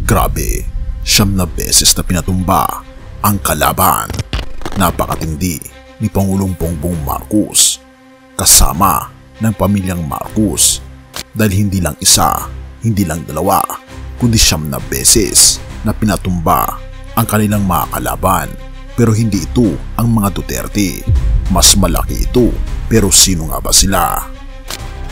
Grabe, 9 na beses na pinatumba ang kalaban. Napakatindi ni Pangulong Bongbong Marcos kasama ng pamilyang Marcos dahil hindi lang isa, hindi lang dalawa, kundi 9 na beses na pinatumba ang kanilang mga kalaban. Pero hindi ito ang mga Duterte. Mas malaki ito, pero sino nga ba sila?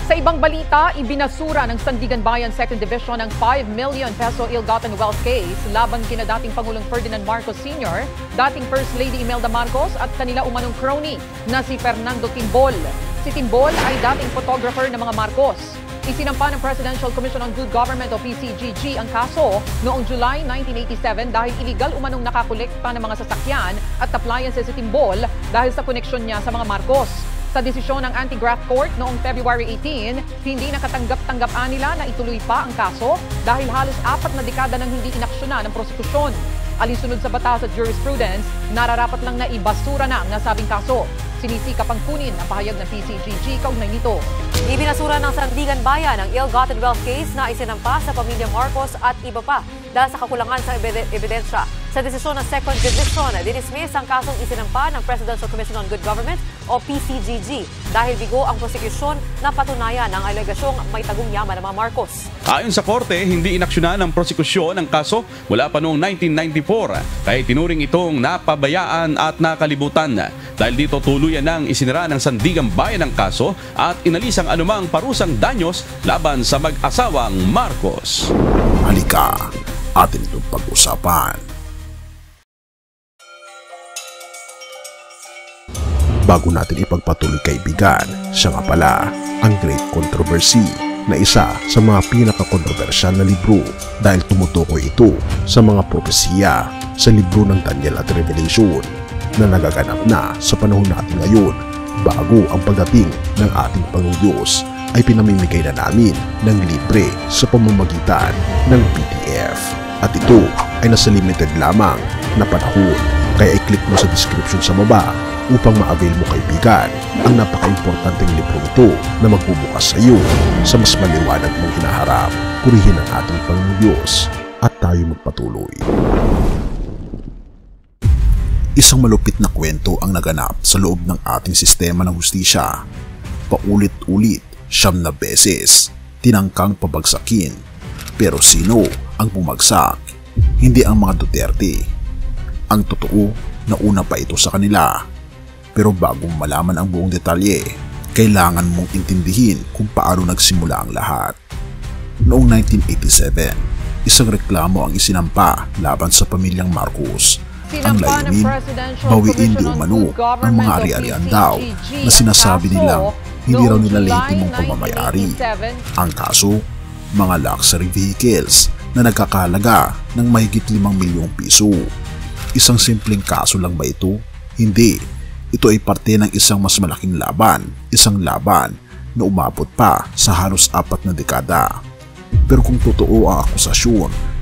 Sa ibang balita, ibinasura ng Sandigan Bayan 2nd Division ang 5 million peso ill-gotten wealth case laban kina dating Pangulong Ferdinand Marcos Sr., dating First Lady Imelda Marcos at kanila umanong crony na si Fernando Timbol. Si Timbol ay dating photographer ng mga Marcos. Isinampa ng Presidential Commission on Good Government o PCGG ang kaso noong July 1987 dahil illegal umanong nakakolekta ng mga sasakyan at appliances si Timbol dahil sa koneksyon niya sa mga Marcos. Sa desisyon ng Anti-Graft Court noong February 18, hindi nakatanggap-tanggap nila na ituloy pa ang kaso dahil halos 4 na dekada nang hindi inaksyonan ng prosekusyon. Alinsunod sa batas at jurisprudence, nararapat lang na ibasura na ang nasabing kaso. Sinisikap ang kunin ang pahayag ng PCGG kaugnay nito. Ibinasura ng Sandigan Bayan ang ill-gotten wealth case na isinampa sa pamilya Marcos at iba pa dahil sa kakulangan sa ebidensya. Sa desisyon ng 2nd Division, dinismiss ang kasong isinampa ng Presidential Commission on Good Government o PCGG dahil bigo ang prosekusyon na patunayan ang alegasyong may tagong yaman ng mga Marcos. Ayon sa korte, hindi inaksyonan ng prosekusyon ang kaso mula pa noong 1994 kaya tinuring itong napabayaan at nakalibutan. Dahil dito tuluyan nang isinara ng Sandigan Bayan ang kaso at inalis ang anumang parusang danyos laban sa mag-asawang Marcos. Halika, atin itong pag-usapan. Bago natin ipagpatuloy kaibigan, siya nga pala ang Great Controversy na isa sa mga pinaka-kontrobersyal na libro dahil tumutukoy ito sa mga propesiya sa libro ng Daniel at Revelation na nagaganap na sa panahon natin ngayon bago ang pagdating ng ating Panginoong Diyos ay pinamimigay na namin ng libre sa pamamagitan ng PDF. At ito ay nasa limited lamang na panahon kaya i-click mo sa description sa baba upang ma-avail mo kaibigan ang napaka-importanteng libro ito na magbubukas sa iyo sa mas maliwanag mong hinaharap. Purihin ang ating Panginoong Diyos at tayo magpatuloy. Isang malupit na kwento ang naganap sa loob ng ating sistema ng hustisya. Paulit-ulit, 9 na beses, tinangkang pabagsakin. Pero sino ang bumagsak? Hindi ang mga Duterte. Ang totoo, nauna pa ito sa kanila. Pero bago malaman ang buong detalye, kailangan mong intindihin kung paano nagsimula ang lahat. Noong 1987, isang reklamo ang isinampa laban sa pamilyang Marcos. Ang layunin, bawiin di umano ang mga ari-arian daw na sinasabi nilang hindi raw nila lehitimong pagmamayari. Ang kaso, mga luxury vehicles na nagkakahalaga ng mahigit 5 milyong piso. Isang simpleng kaso lang ba ito? Hindi. Ito ay parte ng isang mas malaking laban, isang laban na umabot pa sa halos 4 na dekada. Pero kung totoo ang akusasyon,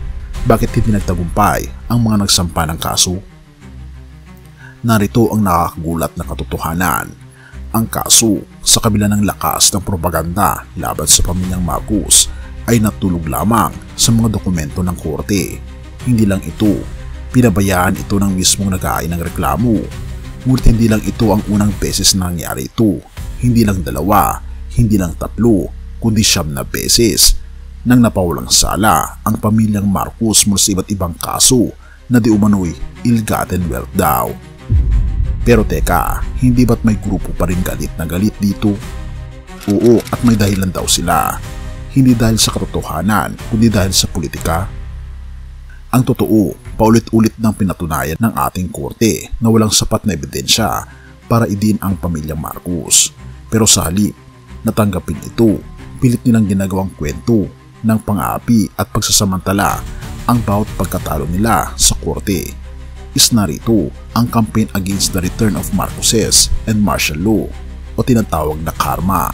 bakit hindi nagtagumpay ang mga nagsampa ng kaso? Narito ang nakakagulat na katotohanan. Ang kaso, sa kabila ng lakas ng propaganda laban sa pamilyang Marcos, ay natulog lamang sa mga dokumento ng korte. Hindi lang ito, pinabayaan ito ng mismong nag-aay ng reklamo. Ngunit hindi lang ito ang unang beses na nangyari ito. Hindi lang 2, hindi lang 3, kundi 9 na beses nang napawalang sala ang pamilyang Marcos mula sa iba't ibang kaso na di umano'y ill-gotten wealth daw. Pero teka, hindi ba't may grupo pa rin galit na galit dito? Oo, at may dahilan daw sila. Hindi dahil sa katotohanan, kundi dahil sa politika. Ang totoo, paulit-ulit nang pinatunayan ng ating korte na walang sapat na ebidensya para idin ang pamilyang Marcos. Pero sa halip, natanggapin ito, pilit nilang ginagawang kwento ng pang-aapi at pagsasamantala ang bawat pagkatalo nila sa korte. Narito ang campaign against the return of Marcoses and martial law o tinatawag na karma.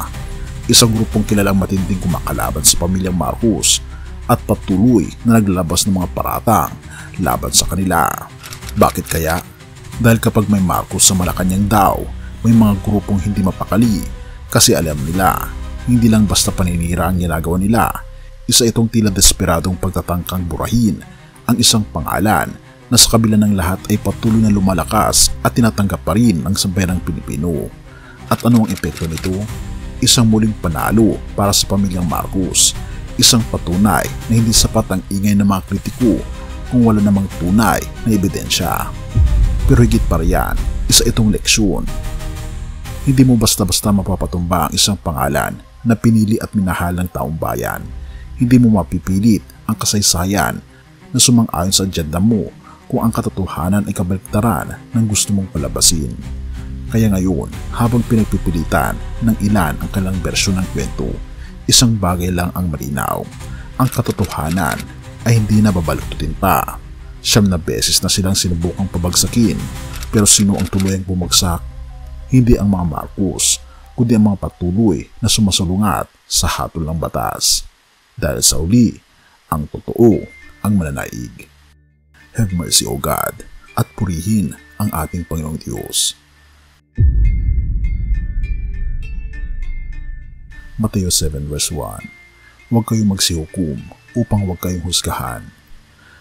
Isang grupong kilalang matinding kumakalaban sa pamilyang Marcos at patuloy na naglalabas ng mga paratang laban sa kanila. Bakit kaya? Dahil kapag may Marcos sa Malacanang daw, may mga grupong hindi mapakali kasi alam nila, hindi lang basta paninira ang ginagawa nila, Isa itong tila desperadong pagtatangkang burahin ang isang pangalan na sa kabila ng lahat ay patuloy na lumalakas at tinatanggap pa rin ng sambayanang Pilipino. At ano ang epekto nito? Isang muling panalo para sa pamilyang Marcos. Isang patunay na hindi sapat ang ingay ng mga kritiko kung wala namang tunay na ebidensya. Pero higit pa riyan, isa itong leksyon. Hindi mo basta-basta mapapatumba ang isang pangalan na pinili at minahal ng taong bayan. Hindi mo mapipilit ang kasaysayan na sumang-ayon sa agenda mo kung ang katotohanan ay kabaliktaran ng gusto mong palabasin. Kaya ngayon, habang pinagpipilitan ng ilan ang kanilang bersyon ng kwento, isang bagay lang ang malinaw. Ang katotohanan ay hindi na babaluktutin pa. 9 na beses na silang sinubukang pabagsakin, pero sino ang tuluyang bumagsak? Hindi ang mga Marcos, kundi ang mga patuloy na sumasalungat sa hatol ng batas. Dahil sa uli, ang totoo ang mananaig. Have mercy, O God, at purihin ang ating Panginoong Diyos. Mateo 7 verse 1. Huwag kayong magsihukom upang huwag kayong husgahan.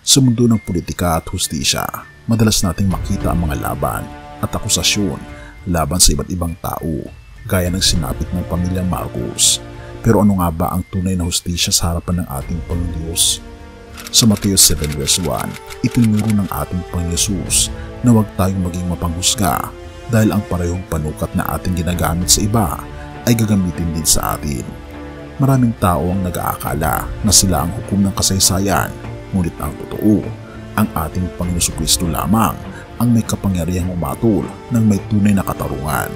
Sa mundo ng politika at hustisya, madalas nating makita ang mga laban at akusasyon laban sa iba't ibang tao, gaya ng sinapit ng pamilyang Marcos. Pero ano nga ba ang tunay na hustisya sa harapan ng ating Panginoong Diyos? Sa Mateo 7 verse 1, itinuro ng ating Panginoon Jesus na huwag tayong maging mapanghusga dahil ang parehong panukat na ating ginagamit sa iba ay gagamitin din sa atin. Maraming tao ang nag-aakala na sila ang hukom ng kasaysayan, ngunit ang totoo, ang ating Panginoon Kristo lamang ang may kapangyarihang umatol ng may tunay na katarungan.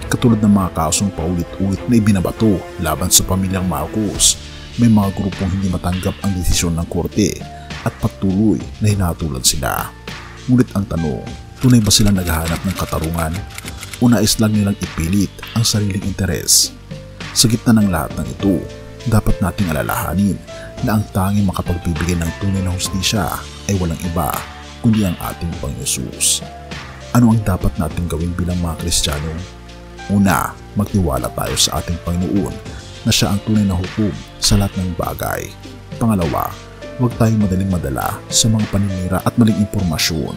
Katulad ng mga kasong paulit-ulit na ibinabato laban sa pamilyang Marcos, may mga grupong hindi matanggap ang desisyon ng korte at patuloy na hinahatulan sila. Ngunit ang tanong, tunay ba silang naghahanap ng katarungan o nais lang nilang ipilit ang sariling interes? Sa gitna ng lahat ng ito, dapat nating alalahanin na ang tanging makapagbibigay ng tunay na hustisya ay walang iba kundi ang ating Panginoon Jesus. Ano ang dapat nating gawin bilang mga Kristiyano? Una, magtiwala tayo sa ating Panginoon na siya ang tunay na hukom sa lahat ng bagay. Pangalawa, huwag tayong madaling madala sa mga paninira at maling impormasyon.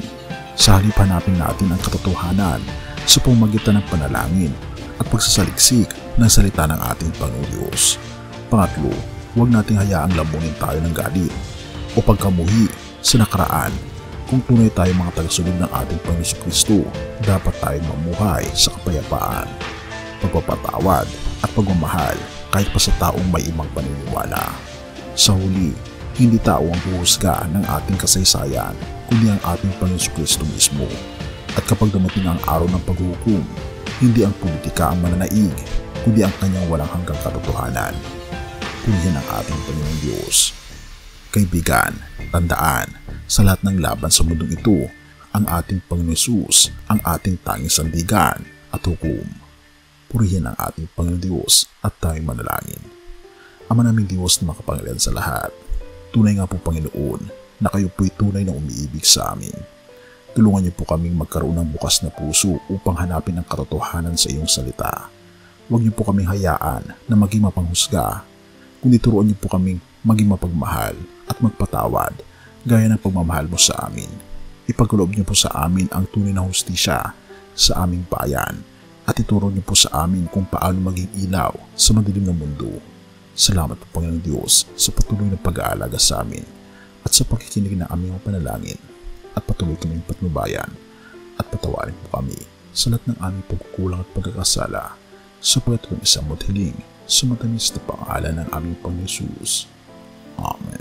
Sa halip hanapin natin ang katotohanan sa pamamagitan ng panalangin at pagsasaliksik ng salita ng ating Panginoon Diyos. Pangatlo, huwag nating hayaang lamunin tayo ng galit o pagkamuhi sa nakaraan. Kung tunay tayo mga tagasunod ng ating Panginoon Kristo, dapat tayong mamuhay sa kapayapaan, pagpapatawad at pagmamahal kahit pa sa taong may ibang paniniwala. Sa huli, hindi tao ang huhusga ng ating kasaysayan, kundi ang ating Panginoon Kristo mismo. At kapag dumating ang araw ng paghuhukom, hindi ang politika ang mananaig, kundi ang kanyang walang hanggang katotohanan. Purihin ang ating Panginoong Diyos. Kaibigan, tandaan, sa lahat ng laban sa mundong ito, ang ating Panginoon Jesus ang ating tanging sandigan at hukom. Purihin ang ating Panginoon Diyos at tayong manalangin. Ama naming Diyos na makapangyarihan sa lahat, tunay nga po Panginoon na kayo po'y tunay na umiibig sa amin. Tulungan niyo po kaming magkaroon ng bukas na puso upang hanapin ang katotohanan sa iyong salita. Huwag niyo po kaming hayaan na maging mapanghusga, kundi turuan niyo po kaming maging mapagmahal at magpatawad gaya ng pagmamahal mo sa amin. Ipagkaloob niyo po sa amin ang tunay na hustisya sa aming bayan at ituro niyo po sa amin kung paano maging ilaw sa madilim na mundo. Salamat po Panginoong Diyos sa patuloy na pag-aalaga sa amin at sa pakikinig ng aming panalangin at patuloy kaming patnubayan at patawarin po kami sa lahat ng aming pagkukulang at pagkakasala sa pagkatulong isang hiling sa matamis na pangalan ng aming Panginoon Jesus. Amen.